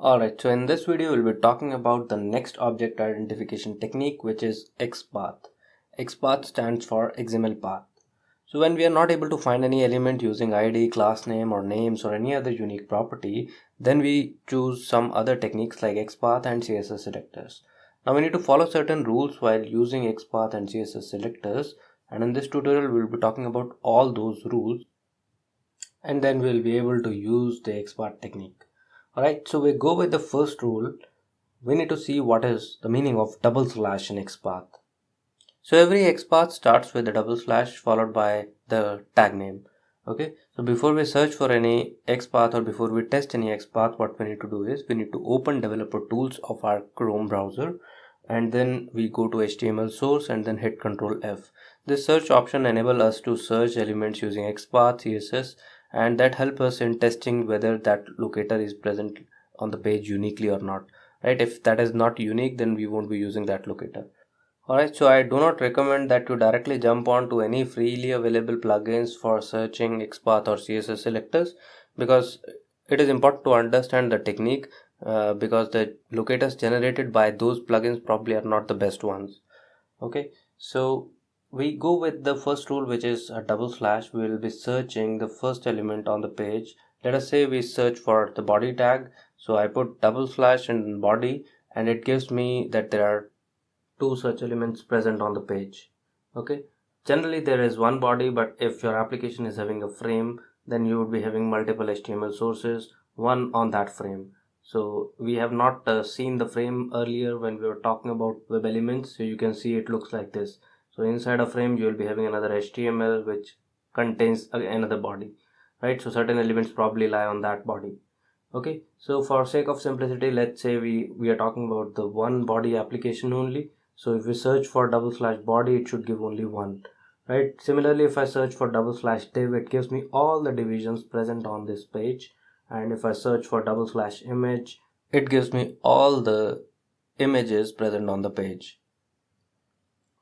Alright, so in this video we'll be talking about the next object identification technique, which is XPATH. XPATH stands for XML path. So when we are not able to find any element using ID, class name or names or any other unique property, then we choose some other techniques like XPath and CSS selectors. Now we need to follow certain rules while using XPath and CSS selectors, and in this tutorial we'll be talking about all those rules, and then we'll be able to use the XPath technique. Alright, so we go with the first rule. We need to see what is the meaning of double slash in XPath. So every XPath starts with a double slash followed by the tag name. Okay, so before we search for any XPath or before we test any XPath, what we need to do is we need to open developer tools of our Chrome browser, and then we go to HTML source and then hit Ctrl F. This search option enables us to search elements using XPath, CSS, and that help us in testing whether that locator is present on the page uniquely or not. Right, if that is not unique, then we won't be using that locator. Alright, so I do not recommend that you directly jump on to any freely available plugins for searching XPath or CSS selectors, because it is important to understand the technique, because the locators generated by those plugins probably are not the best ones. Okay, so we go with the first rule, which is a double slash. We will be searching the first element on the page. Let us say we search for the body tag, so I put double slash in body and it gives me that there are two such elements present on the page. Okay, generally there is one body, but if your application is having a frame, then you would be having multiple HTML sources, one on that frame. So we have not seen the frame earlier when we were talking about web elements, so you can see it looks like this. So inside a frame you will be having another HTML which contains another body, right? So certain elements probably lie on that body. Okay, so for sake of simplicity, let's say we are talking about the one body application only. So if we search for double slash body, it should give only one, right? Similarly, if I search for double slash div, it gives me all the divisions present on this page. And if I search for double slash image, it gives me all the images present on the page.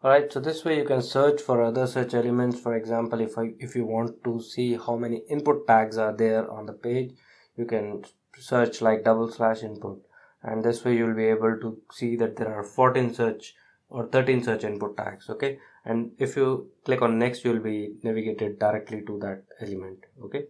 Alright, so this way you can search for other such elements. For example, if you want to see how many input tags are there on the page, you can search like double slash input, and this way you'll be able to see that there are 14 such or 13 such input tags. Okay, and if you click on next, you'll be navigated directly to that element. Okay,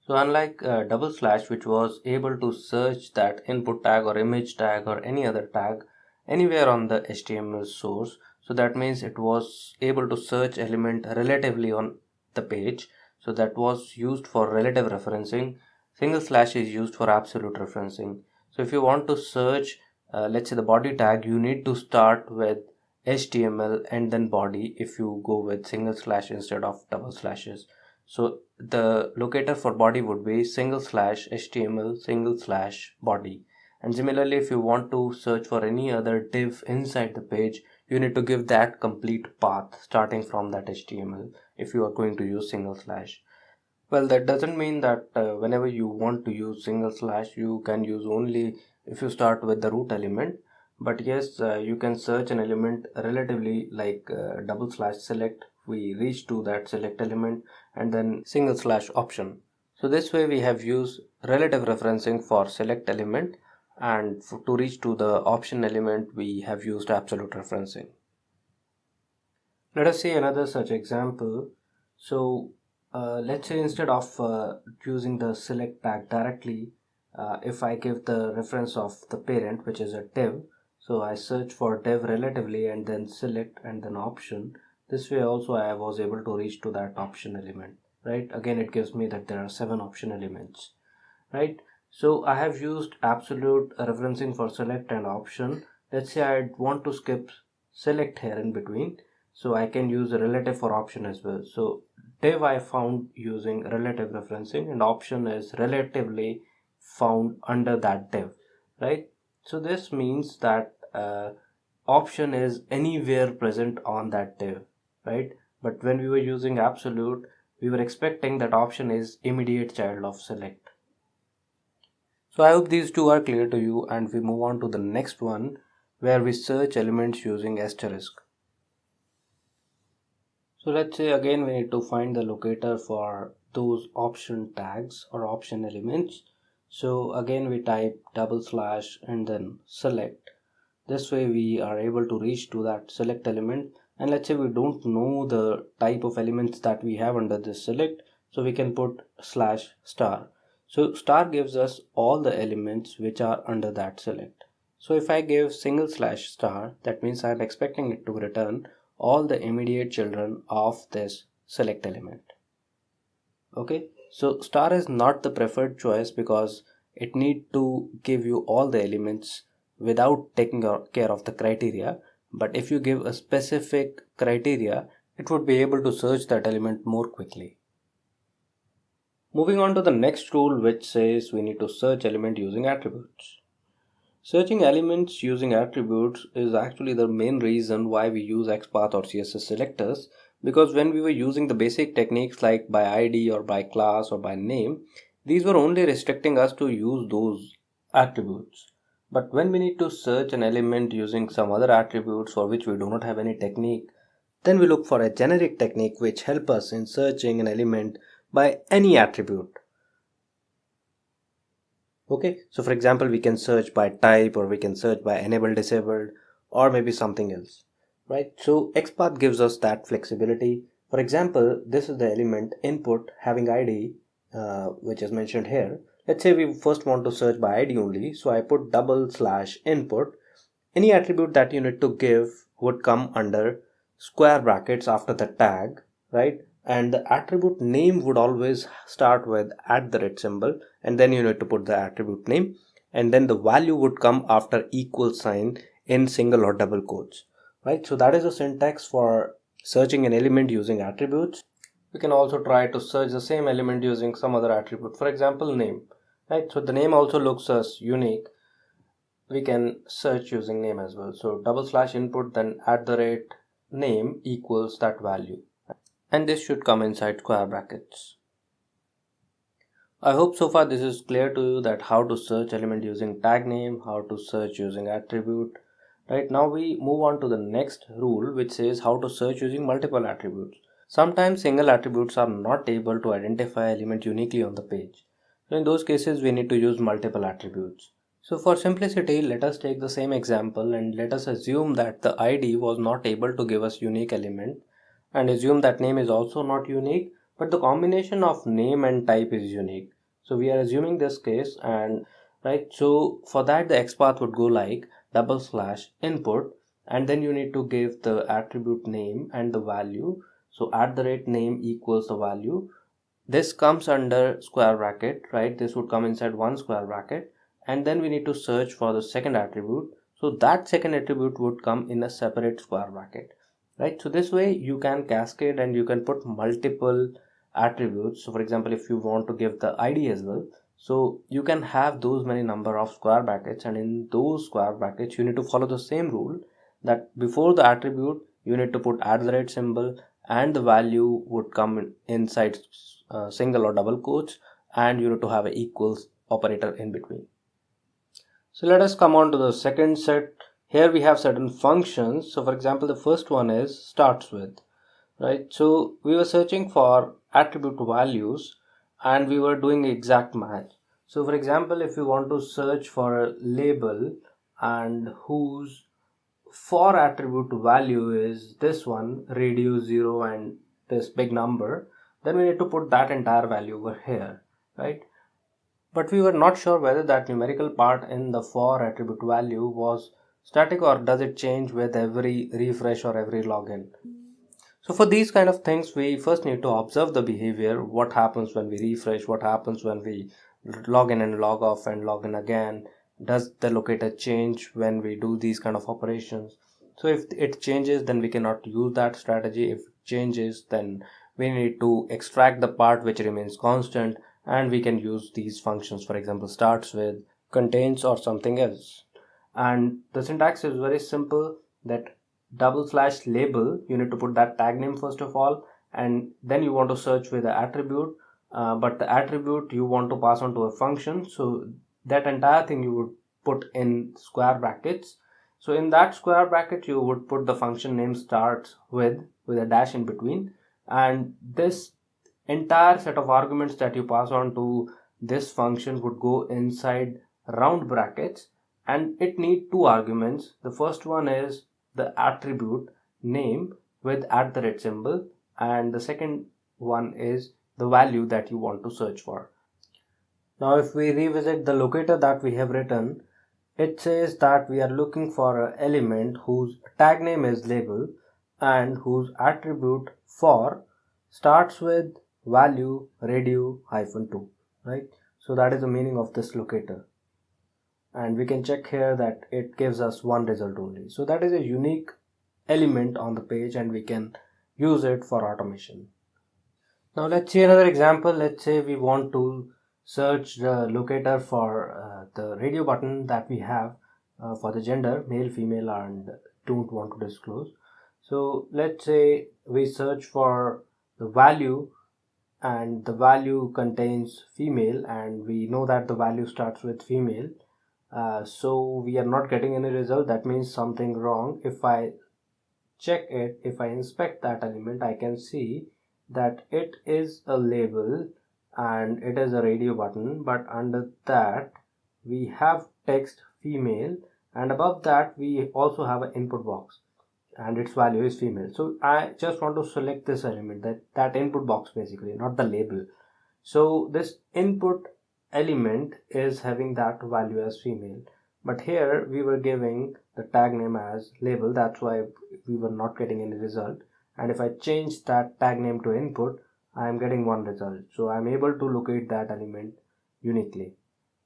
so unlike double slash, which was able to search that input tag or image tag or any other tag anywhere on the HTML source, so that means it was able to search element relatively on the page. So that was used for relative referencing. Single slash is used for absolute referencing. So if you want to search, let's say the body tag, you need to start with HTML and then body if you go with single slash instead of double slashes. So the locator for body would be single slash HTML single slash body. And similarly, if you want to search for any other div inside the page, you need to give that complete path starting from that HTML if you are going to use single slash. Well, that doesn't mean that whenever you want to use single slash, you can use only if you start with the root element. But yes, you can search an element relatively like double slash select. We reach to that select element and then single slash option. So this way we have used relative referencing for select element, and to reach to the option element we have used absolute referencing. Let us see another such example. So let's say instead of using the select tag directly, if I give the reference of the parent, which is a div, so I search for div relatively and then select and then option. This way also I was able to reach to that option element, right? Again, it gives me that there are 7 option elements, right? So I have used absolute referencing for select and option. Let's say I want to skip select here in between, so I can use a relative for option as well. So div I found using relative referencing, and option is relatively found under that div, right? So this means that option is anywhere present on that div, right? But when we were using absolute, we were expecting that option is immediate child of select. So I hope these two are clear to you, and we move on to the next one, where we search elements using asterisk. So let's say again we need to find the locator for those option tags or option elements. So again we type double slash and then select. This way we are able to reach to that select element, and let's say we don't know the type of elements that we have under this select, so we can put slash star. So star gives us all the elements which are under that select. So if I give single slash star, that means I'm expecting it to return all the immediate children of this select element. Okay, so star is not the preferred choice because it need to give you all the elements without taking care of the criteria. But if you give a specific criteria, it would be able to search that element more quickly. Moving on to the next rule, which says we need to search element using attributes. Searching elements using attributes is actually the main reason why we use XPath or CSS selectors, because when we were using the basic techniques like by ID or by class or by name, these were only restricting us to use those attributes. But when we need to search an element using some other attributes for which we do not have any technique, then we look for a generic technique which help us in searching an element by any attribute. Okay, so for example, we can search by type, or we can search by enabled, disabled, or maybe something else, right? So XPath gives us that flexibility. For example, this is the element input having ID, which is mentioned here. Let's say we first want to search by ID only, so I put double slash input. Any attribute that you need to give would come under square brackets after the tag, right? And the attribute name would always start with @ symbol, and then you need to put the attribute name, and then the value would come after equal sign in single or double quotes, right? So that is the syntax for searching an element using attributes. We can also try to search the same element using some other attribute, for example name, right? So the name also looks as unique. We can search using name as well. So double slash input, then @name equals that value, and this should come inside square brackets. I hope so far this is clear to you, that how to search element using tag name, how to search using attribute. Right now we move on to the next rule, which says how to search using multiple attributes. Sometimes single attributes are not able to identify element uniquely on the page. So in those cases we need to use multiple attributes. So for simplicity, let us take the same example and let us assume that the ID was not able to give us unique element, and assume that name is also not unique, but the combination of name and type is unique. So we are assuming this case, and right, so for that the XPath would go like double slash input, and then you need to give the attribute name and the value. So @name equals the value. This comes under square bracket, right? This would come inside one square bracket, and then we need to search for the second attribute. So that second attribute would come in a separate square bracket, right? So this way you can cascade and you can put multiple attributes. So for example, if you want to give the ID as well, so you can have those many number of square brackets, and in those square brackets you need to follow the same rule, that before the attribute you need to put symbol, and the value would come inside single or double quotes, and you need to have an equals operator in between. So let us come on to the second set. Here we have certain functions. So for example, the first one is starts with, right? So we were searching for attribute values and we were doing exact match. So for example, if you want to search for a label and whose for attribute value is this one, radius 0 and this big number, then we need to put that entire value over here, right? But we were not sure whether that numerical part in the for attribute value was static or does it change with every refresh or every login. So for these kind of things, we first need to observe the behavior, what happens when we refresh, what happens when we log in and log off and log in again, does the locator change when we do these kind of operations. So if it changes, then we cannot use that strategy. If it changes, then we need to extract the part which remains constant, and we can use these functions, for example starts with, contains, or something else. And the syntax is very simple, that double slash label, you need to put that tag name first of all, and then you want to search with the attribute, but the attribute you want to pass on to a function, so that entire thing you would put in square brackets. So in that square bracket you would put the function name starts with a dash in between, and this entire set of arguments that you pass on to this function would go inside round brackets, and it need two arguments. The first one is the attribute name with @ symbol, and the second one is the value that you want to search for. Now if we revisit the locator that we have written, it says that we are looking for an element whose tag name is label and whose attribute for starts with value radio -2, right? So that is the meaning of this locator, and we can check here that it gives us one result only. So that is a unique element on the page, and we can use it for automation. Now let's see another example. Let's say we want to search the locator for the radio button that we have for the gender male, female, and don't want to disclose. So let's say we search for the value, and the value contains female, and we know that the value starts with female. So we are not getting any result. That means something wrong. If I check it, if I inspect that element, I can see that it is a label and it is a radio button, but under that we have text female, and above that we also have an input box and its value is female. So I just want to select this element, that input box basically, not the label. So this input element is having that value as female, but here we were giving the tag name as label, that's why we were not getting any result. And if I change that tag name to input, I am getting one result. So I'm able to locate that element uniquely,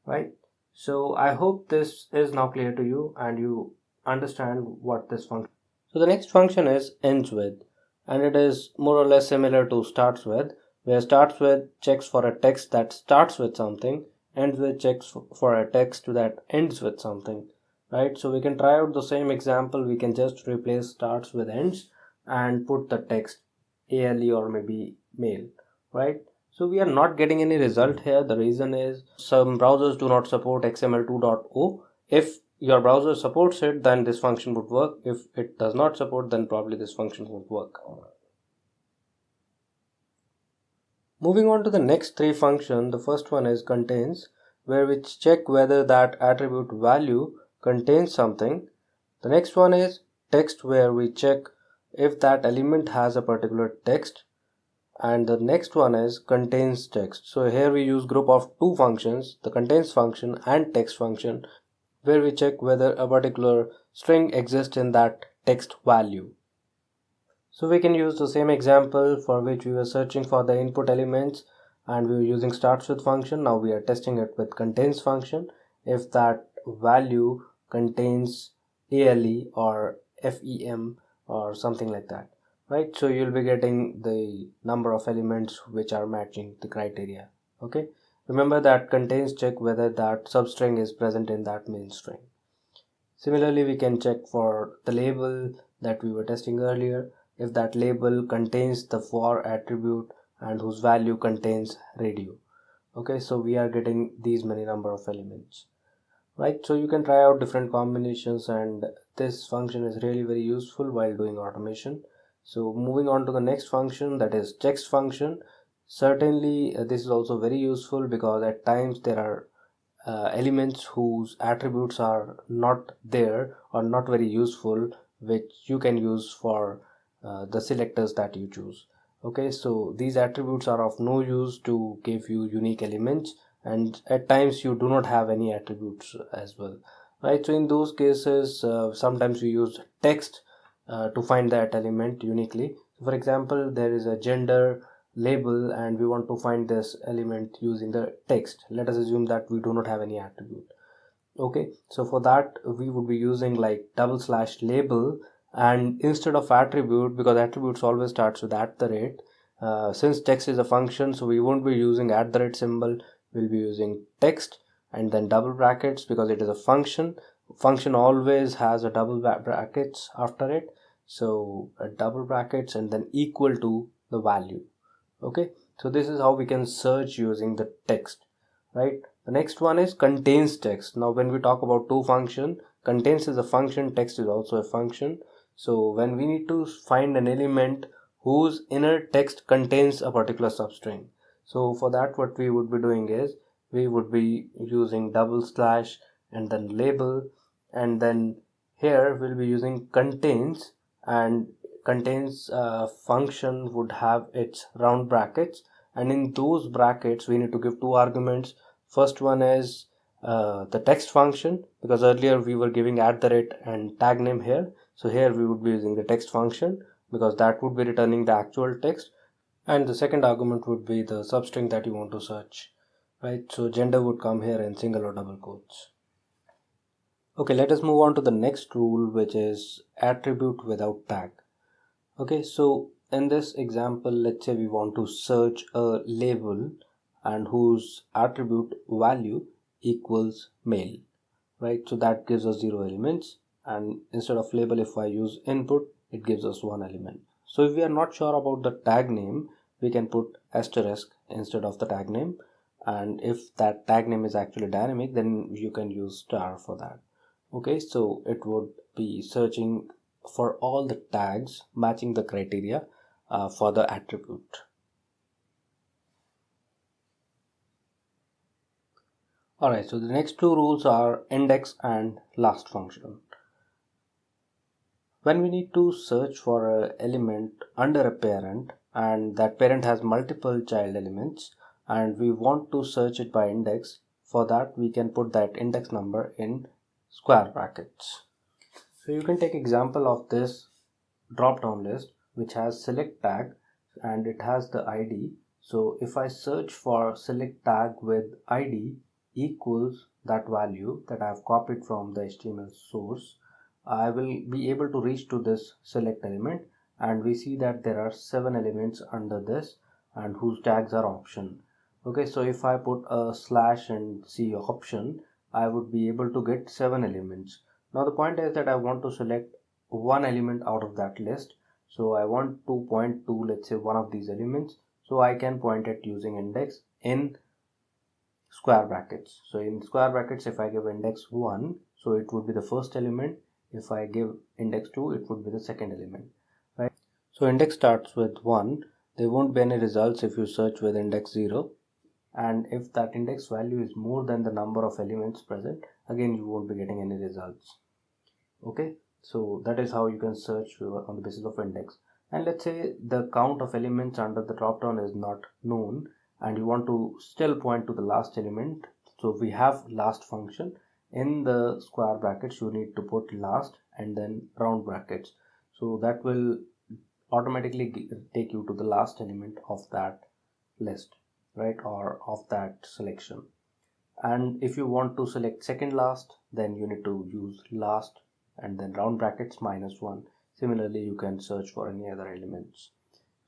right? So I hope this is now clear to you and you understand what this function. So the next function is ends with, and it is more or less similar to starts with, where starts with checks for a text that starts with something, ends with checks for a text that ends with something, right? So we can try out the same example. We can just replace starts with ends and put the text ALE or maybe male, right? So we are not getting any result here. The reason is some browsers do not support XML 2.0. If your browser supports it, then this function would work. If it does not support, then probably this function won't work. Moving on to the next three functions, the first one is contains, where we check whether that attribute value contains something. The next one is text, where we check if that element has a particular text. And the next one is contains text. So here we use group of two functions, the contains function and text function, where we check whether a particular string exists in that text value. So we can use the same example for which we were searching for the input elements and we were using starts with function. Now we are testing it with contains function. If that value contains ALE or FEM or something like that, right? So you'll be getting the number of elements which are matching the criteria. Okay, remember that contains check whether that substring is present in that main string. Similarly, we can check for the label that we were testing earlier, if that label contains the for attribute and whose value contains radio. Okay, so we are getting these many number of elements, right? So you can try out different combinations, and this function is really very useful while doing automation. So moving on to the next function, that is text function. Certainly this is also very useful because at times there are elements whose attributes are not there or not very useful, which you can use for the selectors that you choose. Okay, so these attributes are of no use to give you unique elements, and at times you do not have any attributes as well, right? So in those cases sometimes we use text to find that element uniquely. For example, there is a gender label and we want to find this element using the text. Let us assume that we do not have any attribute. Okay, so for that we would be using like /label, and instead of attribute, because attributes always starts with @, since text is a function, so we won't be using @ symbol, we'll be using text and then double brackets because it is a function always has a double brackets after it, so a double brackets and then equal to the value. Okay, so this is how we can search using the text, right? The next one is contains text. Now when we talk about two function, contains is a function, text is also a function. So when we need to find an element whose inner text contains a particular substring, so for that what we would be doing is we would be using double slash and then label, and then here we'll be using contains, and contains function would have its round brackets, and in those brackets we need to give two arguments. First one is the text function, because earlier we were giving @ and tag name here, so here we would be using the text function because that would be returning the actual text, and the second argument would be the substring that you want to search, right? So gender would come here in single or double quotes. Okay, let us move on to the next rule, which is attribute without tag. Okay, so in this example, let's say we want to search a label and whose attribute value equals male, right? So that gives us 0 elements, and instead of label, if I use input, it gives us 1 element. So if we are not sure about the tag name, we can put asterisk instead of the tag name, and if that tag name is actually dynamic, then you can use star for that. Okay, so it would be searching for all the tags matching the criteria for the attribute. Alright, so the next two rules are index and last function. When we need to search for an element under a parent and that parent has multiple child elements and we want to search it by index, for that we can put that index number in square brackets. So you can take example of this drop down list which has select tag and it has the ID. So if I search for select tag with ID equals that value that I have copied from the HTML source, I will be able to reach to this select element, and we see that there are 7 elements under this and whose tags are option. Okay, so if I put a slash and see option, I would be able to get 7 elements. Now the point is that I want to select one element out of that list, so I want to point to, let's say, one of these elements, so I can point it using index in square brackets. So in square brackets, if I give index 1, so it would be the first element. If I give index 2, it would be the second element, right? So index starts with 1. There won't be any results if you search with index 0, and if that index value is more than the number of elements present, again you won't be getting any results. Okay, so that is how you can search on the basis of index. And let's say the count of elements under the drop down is not known and you want to still point to the last element, so we have last function. In the square brackets you need to put last and then round brackets, so that will automatically take you to the last element of that list, right, or of that selection. And if you want to select second last, then you need to use last and then round brackets -1. Similarly, you can search for any other elements.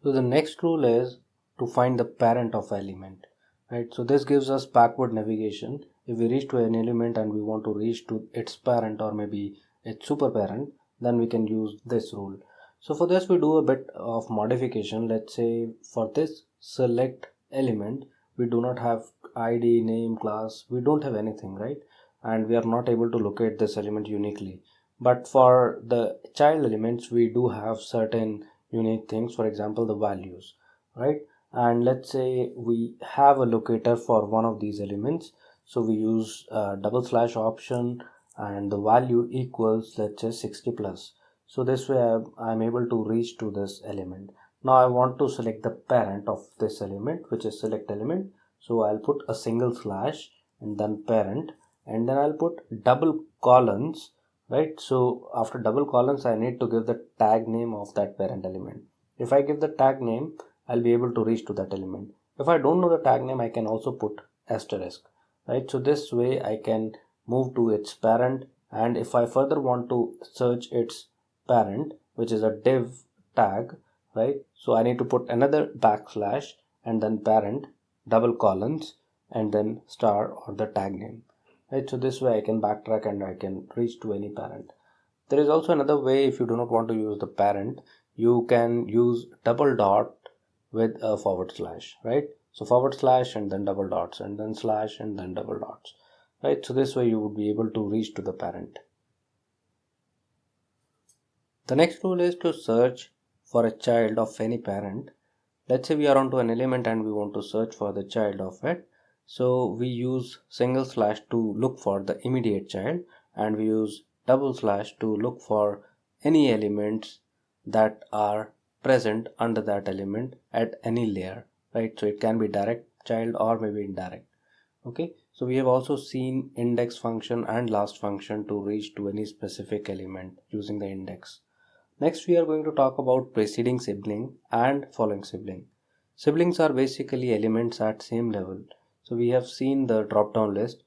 So the next rule is to find the parent of element, right? So this gives us backward navigation. If we reach to an element and we want to reach to its parent or maybe its super parent, then we can use this rule. So for this we do a bit of modification. Let's say for this select element, we do not have ID, name, class, we don't have anything, right? And we are not able to locate this element uniquely. But for the child elements, we do have certain unique things, for example the values, right? And let's say we have a locator for one of these elements, so we use double slash option and the value equals, let's say, 60 plus. So this way I'm able to reach to this element. Now I want to select the parent of this element, which is select element, so I'll put a single slash and then parent, and then I'll put double colons, right? So after double colons I need to give the tag name of that parent element. If I give the tag name, I'll be able to reach to that element. If I don't know the tag name, I can also put asterisk, right? So this way I can move to its parent, and if I further want to search its parent, which is a div tag, right? So I need to put another backslash and then parent, double colons, and then star or the tag name, right? So this way I can backtrack and I can reach to any parent. There is also another way. If you do not want to use the parent, you can use double dot with a forward slash, right? So forward slash and then double dots and then slash and then double dots, right? So this way you would be able to reach to the parent. The next rule is to search for a child of any parent. Let's say we are onto an element and we want to search for the child of it. So we use single slash to look for the immediate child, and we use double slash to look for any elements that are present under that element at any layer, right? So it can be direct child or maybe indirect. Okay, so we have also seen index function and last function to reach to any specific element using the index. Next, we are going to talk about preceding sibling and following sibling. Siblings are basically elements at same level. So we have seen the drop down list,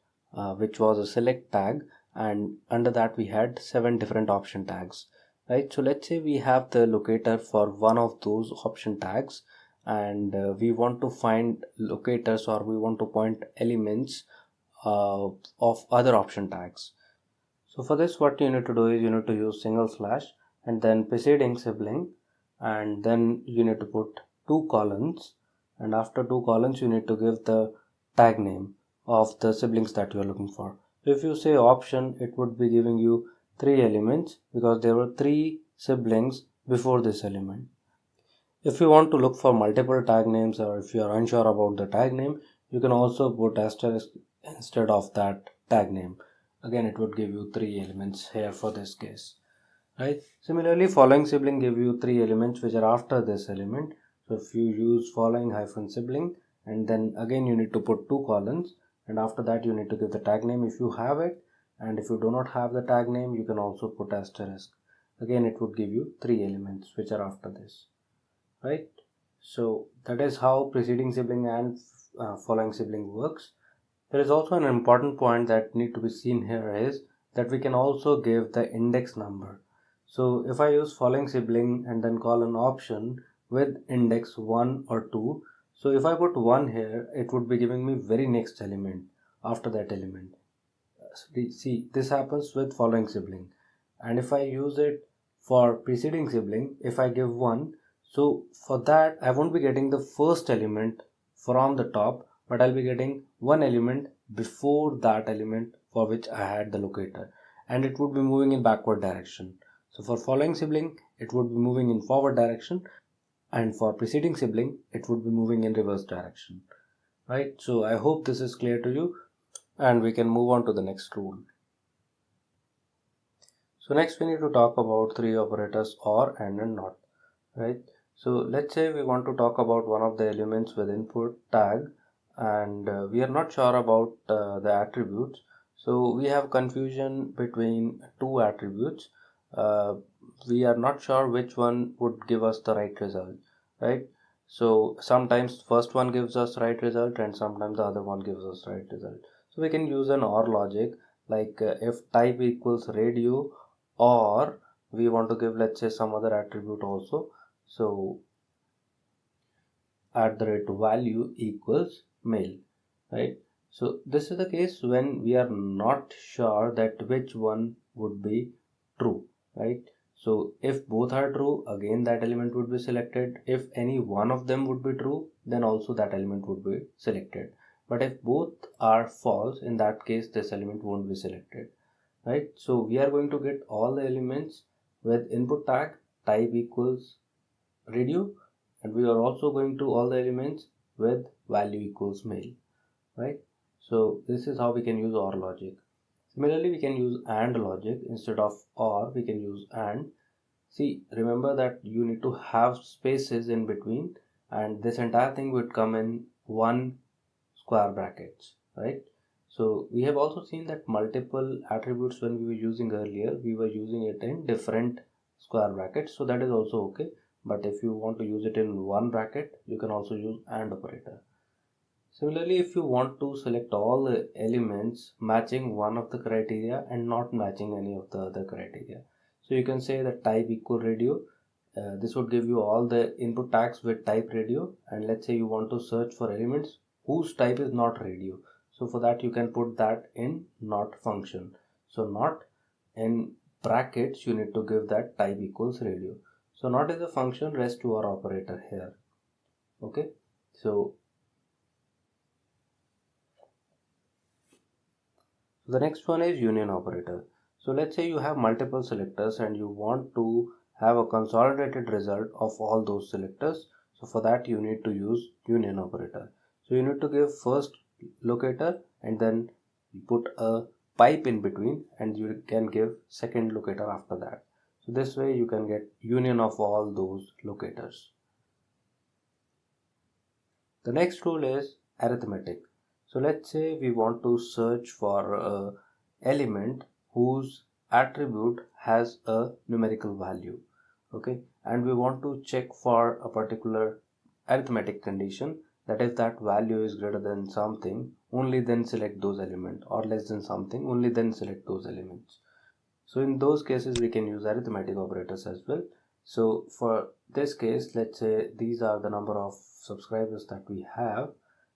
which was a select tag, and under that we had 7 different option tags, right? So let's say we have the locator for one of those option tags, and we want to find locators, or we want to point elements of other option tags. So for this, what you need to do is you need to use single slash and then preceding sibling, and then you need to put 2 colons, and after 2 colons you need to give the tag name of the siblings that you are looking for. So if you say option, it would be giving you 3 elements because there were 3 siblings before this element. If you want to look for multiple tag names, or if you are unsure about the tag name, you can also put asterisk instead of that tag name. Again, it would give you 3 elements here for this case, right? Similarly, following sibling give you 3 elements which are after this element. So if you use following hyphen sibling, and then again you need to put 2 colons, and after that you need to give the tag name if you have it, and if you do not have the tag name, you can also put asterisk. Again, it would give you 3 elements which are after this, right? So that is how preceding sibling and following sibling works. There is also an important point that need to be seen here is that we can also give the index number. So if I use following sibling and then call an option with index 1 or 2, so if I put 1 here, it would be giving me very next element after that element. See, this happens with following sibling, and if I use it for preceding sibling, if I give 1, so for that I won't be getting the first element from the top, but I'll be getting one element before that element for which I had the locator, and it would be moving in backward direction. So for following sibling, it would be moving in forward direction, and for preceding sibling, it would be moving in reverse direction, right? So I hope this is clear to you, and we can move on to the next rule. So next we need to talk about 3 operators or and not, right? So let's say we want to talk about one of the elements with input tag, and we are not sure about the attributes. So we have confusion between 2 attributes. We are not sure which one would give us the right result, right? So sometimes first one gives us right result and sometimes the other one gives us right result. So we can use an OR logic, like if type equals radio, or we want to give, let's say, some other attribute also. So @value equals male, right? So this is the case when we are not sure that which one would be true, right? So if both are true, again that element would be selected. If any one of them would be true, then also that element would be selected. But if both are false, in that case this element won't be selected, right? So we are going to get all the elements with input tag type equals radio, and we are also going to all the elements with value equals male, right? So this is how we can use OR logic. Similarly, we can use AND logic. Instead of OR, we can use AND. See, remember that you need to have spaces in between, and this entire thing would come in one square brackets, right? So we have also seen that multiple attributes, when we were using earlier, we were using it in different square brackets, so that is also okay. But if you want to use it in one bracket, you can also use AND operator. Similarly, if you want to select all the elements matching one of the criteria and not matching any of the other criteria, so you can say that type equal radio. This would give you all the input tags with type radio, and let's say you want to search for elements whose type is not radio. So for that you can put that in not function. So not in brackets, you need to give that type equals radio. So not is a function, rest to our operator here. Okay, so the next one is union operator. So let's say you have multiple selectors and you want to have a consolidated result of all those selectors. So for that you need to use union operator. So you need to give first locator and then you put a pipe in between, and you can give second locator after that. So this way you can get union of all those locators. The next rule is arithmetic. So let's say we want to search for a element whose attribute has a numerical value, okay, and we want to check for a particular arithmetic condition, that if that value is greater than something, only then select those elements, or less than something, only then select those elements. So in those cases we can use arithmetic operators as well. So for this case, let's say these are the number of subscribers that we have.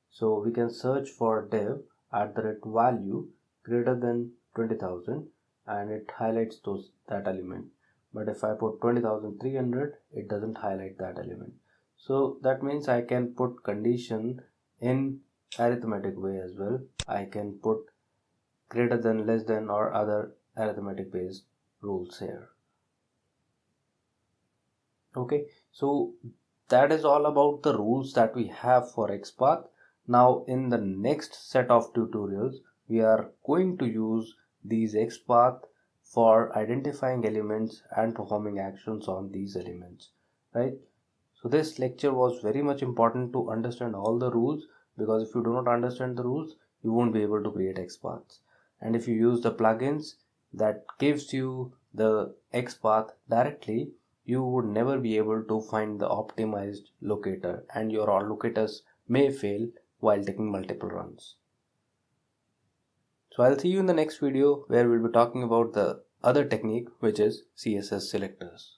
So we can search for div @value greater than 20,000, and it highlights that element. But if I put 20,300, it doesn't highlight that element. So that means I can put condition in arithmetic way as well. I can put greater than, less than, or other arithmetic based rules here. Okay, so that is all about the rules that we have for XPath. Now in the next set of tutorials, we are going to use these XPath for identifying elements and performing actions on these elements, right? So this lecture was very much important to understand all the rules, because if you do not understand the rules, you won't be able to create XPaths. And if you use the plugins that gives you the XPath directly, you would never be able to find the optimized locator, and your all locators may fail while taking multiple runs. So I'll see you in the next video, where we'll be talking about the other technique, which is CSS selectors.